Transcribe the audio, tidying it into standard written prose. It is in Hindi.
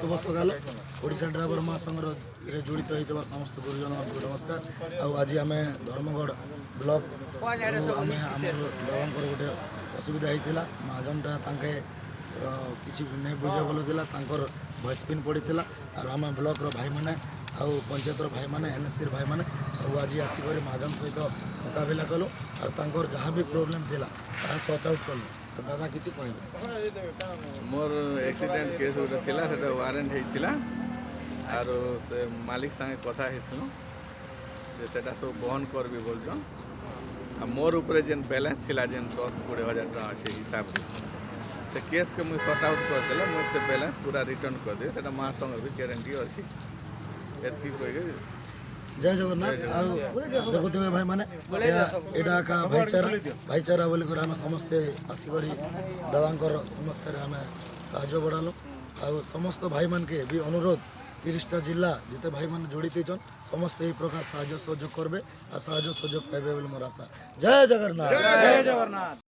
शुभ सकाल ओडिशा ड्राइवर महासंघर जड़ित होता समस्त गुरुजन को नमस्कार। आज आम धर्मगढ़ ब्लॉक आम दादा गोटे असुविधा होता महाजनटा किसी नहीं बुझा बोलूला भॉइस पिन पड़ा और आम ब्लॉक भाई मैंने आउ पंचायत भाई मैंने एनएससी भाई मैंने सब आज आसिक महाजन सहित मुकाबिला कलु और जहाँ भी प्रोब्लेम थी सॉर्ट आउट कलु। दादा किसी कह मोर एक्सीडेंट केस गोटे थिला सेटा वारंट होता आर से मालिक संगे कथा होइथिलु जे सेटा सब बहन करबी बोलछन आ मोर ऊपर जेन बैलेंस थिला जेन 10-20 हजार टका से हिसाब से केस के मुझे सॉर्ट आउट कर देला मुझे से बैलेंस पूरा रिटर्न कर दे सेटा महासंघ भी गारंटी अछि एतकी कोई जय जगन्नाथ देखुवे भाई मैंने यहाँ का भाईचारा बोल आम समस्ते आसिक दादा समस्या आम साहय बढ़ालु आ समस्त भाई मान के भी अनुरोध 30टा जिला जिते भाई मैंने जोड़ी थी समस्त यही प्रकार साहय सहयोग करेंगे और साहय सहयोग पाइबे बोली मोर आशा। जय जगन्नाथ।